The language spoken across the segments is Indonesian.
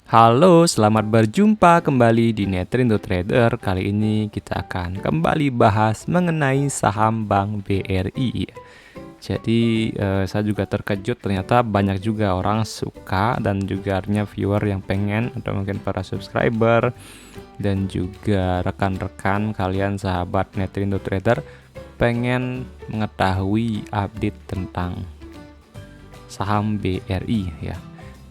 Halo, selamat berjumpa kembali di Netrindo Trader. Kali ini kita akan kembali bahas mengenai saham Bank BRI. Jadi saya juga terkejut, ternyata banyak juga orang suka dan juga artinya viewer yang pengen, atau mungkin para subscriber dan juga rekan-rekan kalian sahabat Netrindo Trader pengen mengetahui update tentang saham BRI ya.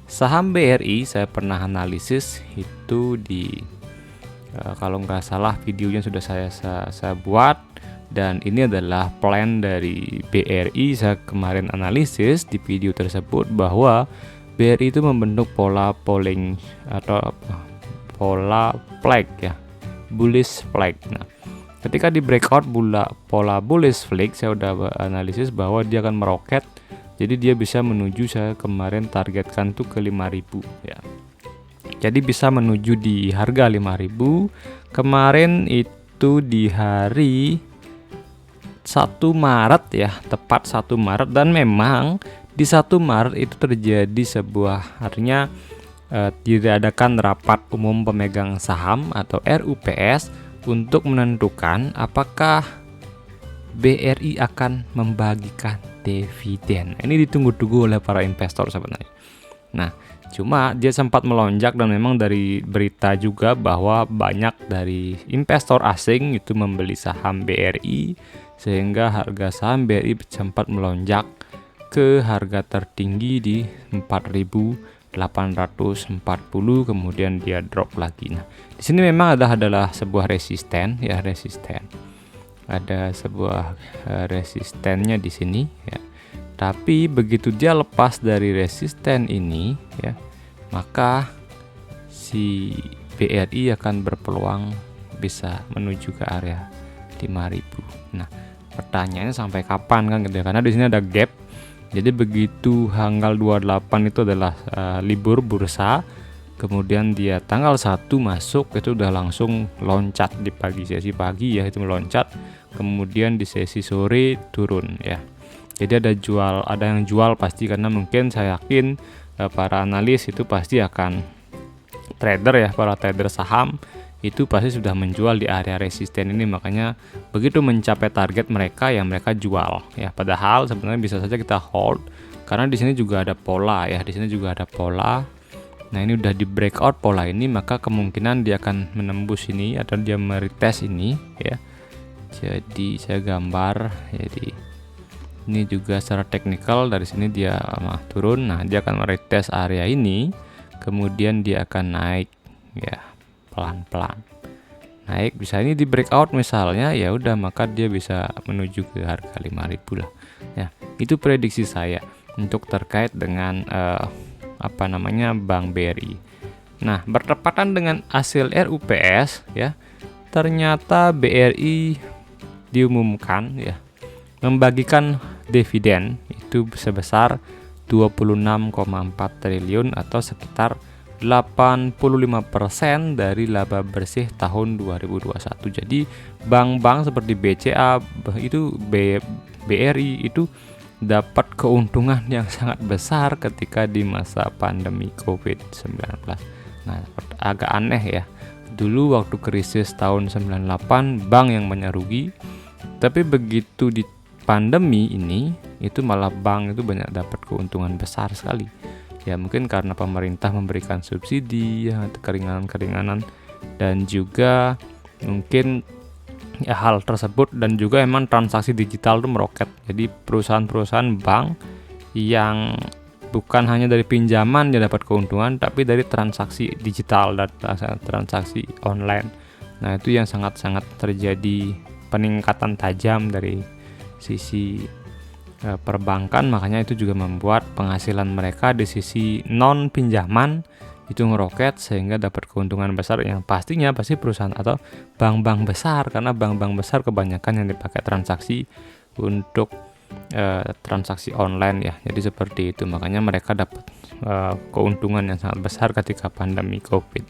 Saham BRI saya pernah analisis itu di kalau nggak salah videonya sudah saya buat, dan ini adalah plan dari BRI. Saya kemarin analisis di video tersebut bahwa BRI itu membentuk pola polling atau pola flag ya, bullish flag. Nah, ketika di breakout pola bullish flag, saya udah analisis bahwa dia akan meroket. Jadi dia bisa menuju, saya kemarin targetkan tuh ke 5.000 ya. Jadi bisa menuju di harga 5.000. Kemarin itu di hari 1 Maret ya, tepat 1 Maret, dan memang di 1 Maret itu terjadi sebuah, artinya diadakan rapat umum pemegang saham atau RUPS untuk menentukan apakah BRI akan membagikan dividen. Ini ditunggu-tunggu oleh para investor sebenarnya. Nah, cuma dia sempat melonjak, dan memang dari berita juga bahwa banyak dari investor asing itu membeli saham BRI, sehingga harga saham BRI sempat melonjak ke harga tertinggi di 4.840, kemudian dia drop lagi. Nah, di sini memang adalah sebuah resisten ya, ada sebuah resistennya di sini ya. Tapi begitu dia lepas dari resisten ini ya, maka si BRI akan berpeluang bisa menuju ke area 5.000. Nah, pertanyaannya sampai kapan kan gitu ya, karena di sini ada gap. Jadi begitu tanggal 28 itu adalah libur bursa, kemudian dia tanggal 1 masuk, itu udah langsung loncat di sesi pagi ya, itu meloncat, kemudian di sesi sore turun ya. Jadi ada yang jual pasti, karena mungkin saya yakin para analis itu pasti akan trader ya, para trader saham itu pasti sudah menjual di area resisten ini, makanya begitu mencapai target mereka ya mereka jual ya. Padahal sebenarnya bisa saja kita hold, karena di sini juga ada pola ya, di sini juga ada pola. Nah, ini udah di breakout pola ini, maka kemungkinan dia akan menembus ini atau dia meretest ini ya. Jadi saya gambar, jadi ini juga secara teknikal dari sini dia turun. Nah, dia akan meretest area ini, kemudian dia akan naik ya, pelan-pelan naik. Bisa ini di breakout misalnya, ya udah, maka dia bisa menuju ke harga 5.000 lah ya. Itu prediksi saya untuk terkait dengan Bank BRI. Nah, bertepatan dengan hasil RUPS ya, ternyata BRI diumumkan ya membagikan dividen itu sebesar 26,4 triliun atau sekitar 85% dari laba bersih tahun 2021. Jadi bank-bank seperti BCA itu BRI itu dapat keuntungan yang sangat besar ketika di masa pandemi COVID-19. Nah, agak aneh ya. Dulu waktu krisis tahun 98 bank yang banyak rugi, tapi begitu di pandemi ini itu malah bank itu banyak dapat keuntungan besar sekali. Ya, mungkin karena pemerintah memberikan subsidi ya, keringanan-keringanan, dan juga mungkin ya hal tersebut, dan juga emang transaksi digital itu meroket. Jadi perusahaan-perusahaan bank yang bukan hanya dari pinjaman dia dapat keuntungan, tapi dari transaksi digital dan transaksi online. Nah, itu yang sangat-sangat terjadi peningkatan tajam dari sisi perbankan, makanya itu juga membuat penghasilan mereka di sisi non pinjaman itu ngeroket, sehingga dapat keuntungan besar yang pastinya pasti perusahaan atau bank-bank besar, karena bank-bank besar kebanyakan yang dipakai transaksi untuk transaksi online ya. Jadi seperti itu, makanya mereka dapat keuntungan yang sangat besar ketika pandemi COVID.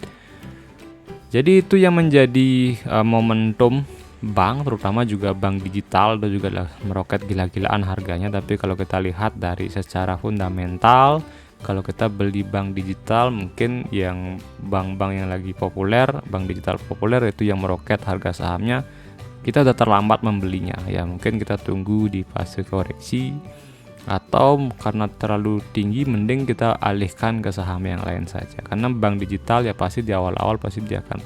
Jadi itu yang menjadi momentum bank, terutama juga bank digital itu juga meroket gila-gilaan harganya. Tapi kalau kita lihat dari secara fundamental, Kalau kita beli bank digital, mungkin yang bank-bank yang lagi populer, bank digital populer itu yang meroket harga sahamnya, kita udah terlambat membelinya ya. Mungkin kita tunggu di fase koreksi, atau karena terlalu tinggi mending kita alihkan ke saham yang lain saja. Karena bank digital ya pasti di awal-awal pasti dia akan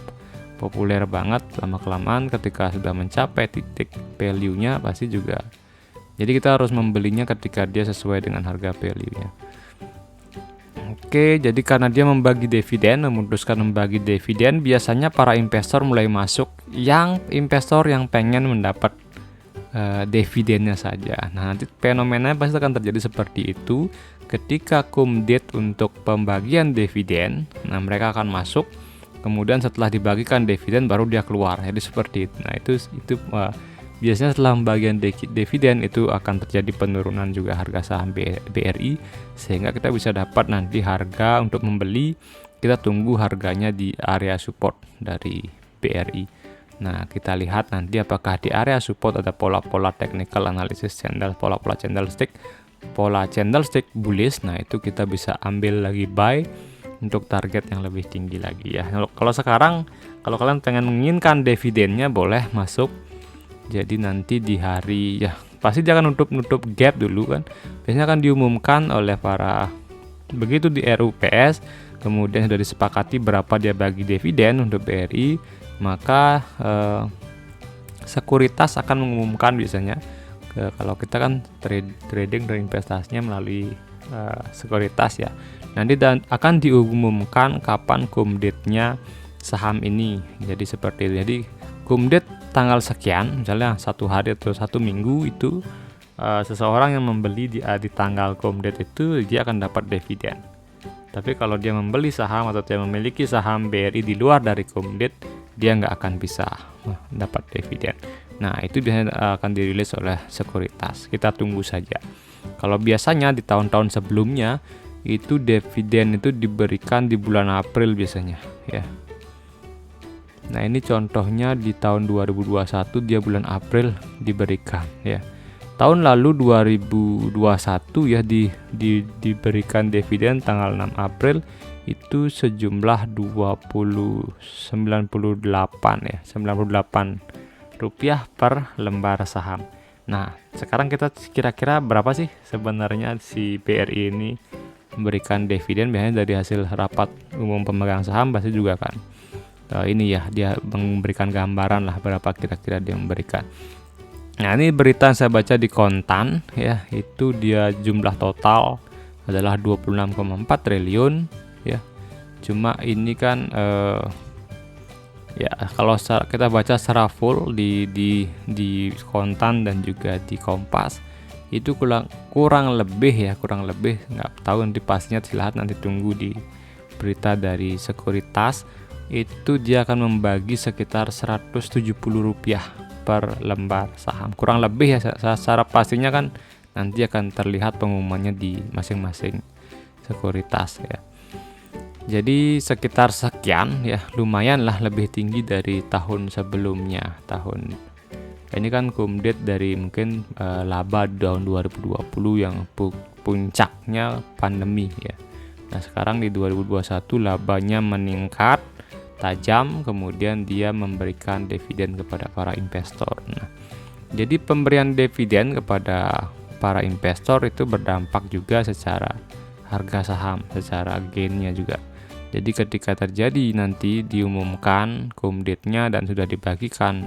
populer banget, lama-kelamaan ketika sudah mencapai titik value-nya pasti juga. Jadi kita harus membelinya ketika dia sesuai dengan harga value-nya. Oke, jadi karena dia memutuskan membagi dividen, biasanya para investor mulai masuk, investor yang pengen mendapat dividennya saja. Nah, nanti fenomena pasti akan terjadi seperti itu ketika cum date untuk pembagian dividen. Nah, mereka akan masuk, kemudian setelah dibagikan dividen baru dia keluar. Jadi seperti itu. Nah, itu biasanya setelah pembagian dividen itu akan terjadi penurunan juga harga saham BRI, sehingga kita bisa dapat nanti harga untuk membeli, kita tunggu harganya di area support dari BRI. Nah, kita lihat nanti apakah di area support ada pola-pola technical analysis channel, pola-pola candlestick bullish. Nah, itu kita bisa ambil lagi buy untuk target yang lebih tinggi lagi ya. Kalau sekarang, kalau kalian menginginkan dividennya, boleh masuk. Jadi nanti di hari ya pasti dia akan nutup gap dulu kan. Biasanya akan diumumkan oleh begitu di RUPS, kemudian sudah disepakati berapa dia bagi dividen untuk BRI, maka sekuritas akan mengumumkan biasanya. Kalau kita kan trading dan investasinya melalui sekuritas ya. Nanti akan diumumkan kapan cum date-nya saham ini. Jadi seperti itu. Jadi cum date tanggal sekian, misalnya 1 hari atau 1 minggu itu seseorang yang membeli di tanggal cum date itu dia akan dapat dividen. Tapi kalau dia membeli saham atau dia memiliki saham BRI di luar dari cum date, dia nggak akan bisa dapat dividen. Nah, itu biasanya akan dirilis oleh sekuritas. Kita tunggu saja. Kalau biasanya di tahun-tahun sebelumnya itu dividen itu diberikan di bulan April biasanya ya. Nah, ini contohnya di tahun 2021 dia bulan April diberikan ya. Tahun lalu 2021 ya diberikan dividen tanggal 6 April itu sejumlah 98 rupiah per lembar saham. Nah, sekarang kita kira-kira berapa sih sebenarnya si BRI ini memberikan dividen? Biasanya dari hasil rapat umum pemegang saham pasti juga kan. Ini ya dia memberikan gambaran lah berapa kira-kira dia memberikan. Nah, ini berita yang saya baca di Kontan ya, itu dia jumlah total adalah 26,4 triliun ya. Cuma ini kan ya kalau kita baca secara full di Kontan dan juga di Kompas itu kurang lebih nggak tahu nanti pastinya, silahkan nanti tunggu di berita dari sekuritas. Itu dia akan membagi sekitar Rp170 per lembar saham, kurang lebih ya. Secara pastinya kan nanti akan terlihat pengumumannya di masing-masing sekuritas ya. Jadi sekitar sekian ya, lumayan lah lebih tinggi dari tahun sebelumnya. Ini kan cum date dari mungkin laba tahun 2020 yang puncaknya pandemi ya. Nah, sekarang di 2021 labanya meningkat tajam, kemudian dia memberikan dividen kepada para investor. Nah, jadi pemberian dividen kepada para investor itu berdampak juga secara harga saham, secara gainnya juga. Jadi ketika terjadi nanti diumumkan cum date-nya dan sudah dibagikan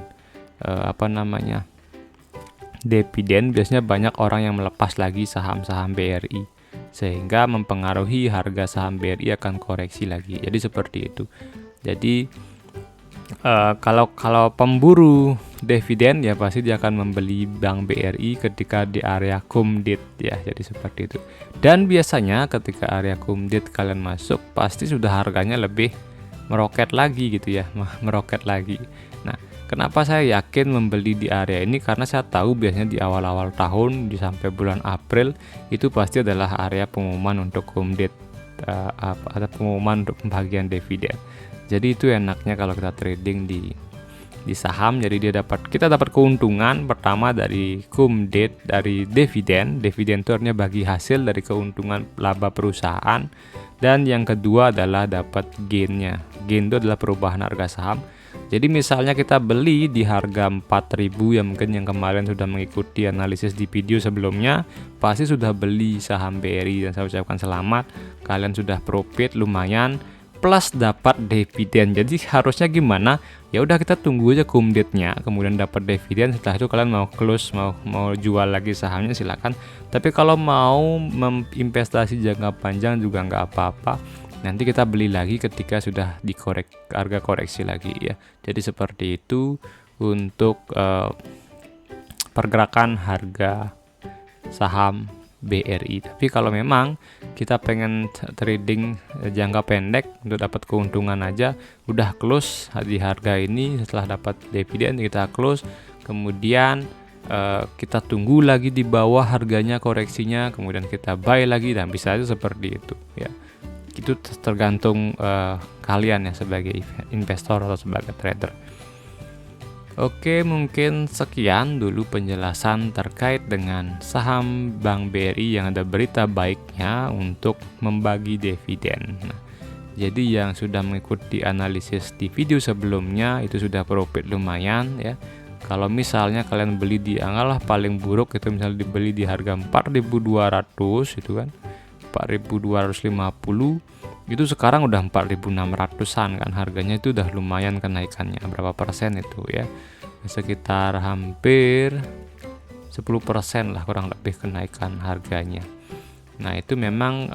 dividen, biasanya banyak orang yang melepas lagi saham-saham BRI, sehingga mempengaruhi harga saham BRI akan koreksi lagi. Jadi seperti itu. Jadi kalau pemburu dividen ya pasti dia akan membeli bank BRI ketika di area cum date ya. Jadi seperti itu. Dan biasanya ketika area cum date kalian masuk pasti sudah harganya lebih meroket lagi gitu ya, meroket lagi. Nah, kenapa saya yakin membeli di area ini? Karena saya tahu biasanya di awal-awal tahun sampai bulan April itu pasti adalah area pengumuman untuk cum date, ada pengumuman untuk pembagian dividen. Jadi itu enaknya kalau kita trading di di saham. Jadi kita dapat keuntungan pertama dari cum dari dividen. Dividen itu artinya bagi hasil dari keuntungan laba perusahaan. Dan yang kedua adalah dapat gainnya. Gain itu adalah perubahan harga saham. Jadi misalnya kita beli di harga 4.000 yang mungkin yang kemarin sudah mengikuti analisis di video sebelumnya pasti sudah beli saham BRI, dan saya ucapkan selamat, kalian sudah profit lumayan plus dapat dividen. Jadi harusnya gimana? Ya udah kita tunggu aja cum date-nya, kemudian dapat dividen. Setelah itu kalian mau close, mau jual lagi sahamnya silakan. Tapi kalau mau investasi jangka panjang juga nggak apa-apa. Nanti kita beli lagi ketika sudah harga koreksi lagi ya. Jadi seperti itu untuk pergerakan harga saham BRI. Tapi kalau memang kita pengen trading jangka pendek untuk dapat keuntungan aja, udah close di harga ini, setelah dapat dividen kita close, kemudian kita tunggu lagi di bawah harganya koreksinya, kemudian kita buy lagi, dan bisa aja seperti itu ya. Itu tergantung kalian ya sebagai investor atau sebagai trader. Oke, mungkin sekian dulu penjelasan terkait dengan saham Bank BRI yang ada berita baiknya untuk membagi dividen. Nah, jadi yang sudah mengikuti analisis di video sebelumnya itu sudah profit lumayan ya. Kalau misalnya kalian beli di angalah paling buruk itu misalnya dibeli di harga 4.200 itu kan, 4.250, itu sekarang udah 4.600-an kan harganya. Itu udah lumayan kenaikannya, berapa persen itu ya, sekitar hampir 10% lah kurang lebih kenaikan harganya. Nah itu memang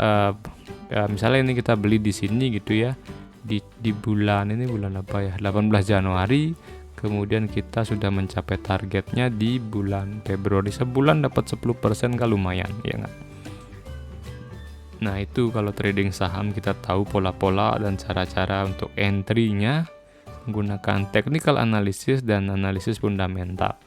misalnya ini kita beli di sini gitu ya, di bulan ini, bulan apa ya, 18 Januari, kemudian kita sudah mencapai targetnya di bulan Februari, sebulan dapat 10% kan lumayan ya nggak? Nah itu kalau trading saham kita tahu pola-pola dan cara-cara untuk entry-nya menggunakan technical analysis dan analisis fundamental.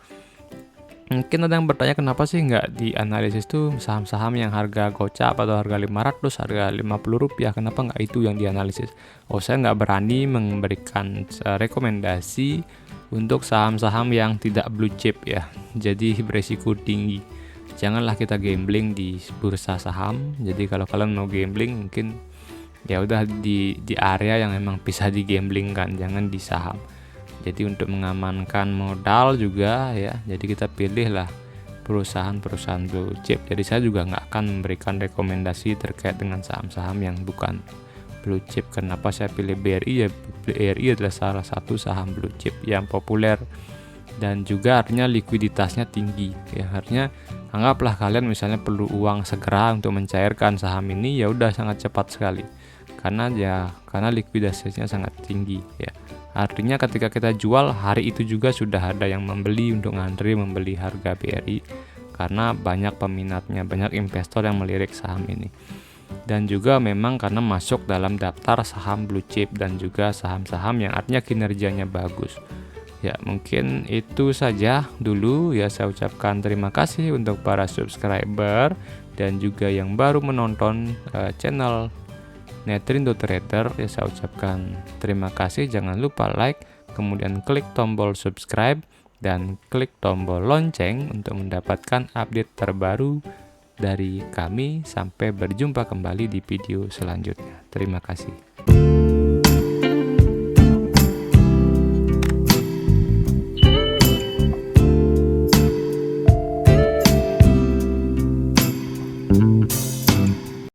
Mungkin ada yang bertanya kenapa sih nggak dianalisis tuh saham-saham yang harga gocap atau harga 500, harga 50 rupiah, kenapa nggak itu yang dianalisis? Saya nggak berani memberikan rekomendasi untuk saham-saham yang tidak blue chip ya, jadi beresiko tinggi. Janganlah kita gambling di bursa saham. Jadi kalau kalian mau gambling mungkin ya udah di area yang memang bisa digamblingkan, jangan di saham. Jadi untuk mengamankan modal juga ya, jadi kita pilihlah perusahaan-perusahaan blue chip. Jadi saya juga nggak akan memberikan rekomendasi terkait dengan saham-saham yang bukan blue chip. Kenapa saya pilih BRI? Ya BRI adalah salah satu saham blue chip yang populer dan juga artinya likuiditasnya tinggi ya. Artinya anggaplah kalian misalnya perlu uang segera untuk mencairkan saham ini, ya udah sangat cepat sekali karena likuiditasnya sangat tinggi ya. Artinya ketika kita jual hari itu juga sudah ada yang membeli untuk ngantri membeli harga BRI karena banyak peminatnya, banyak investor yang melirik saham ini. Dan juga memang karena masuk dalam daftar saham blue chip dan juga saham-saham yang artinya kinerjanya bagus. Ya mungkin itu saja dulu ya, saya ucapkan terima kasih untuk para subscriber dan juga yang baru menonton channel Netrindo Trader ya, saya ucapkan terima kasih. Jangan lupa like, kemudian klik tombol subscribe dan klik tombol lonceng untuk mendapatkan update terbaru dari kami. Sampai berjumpa kembali di video selanjutnya. Terima kasih.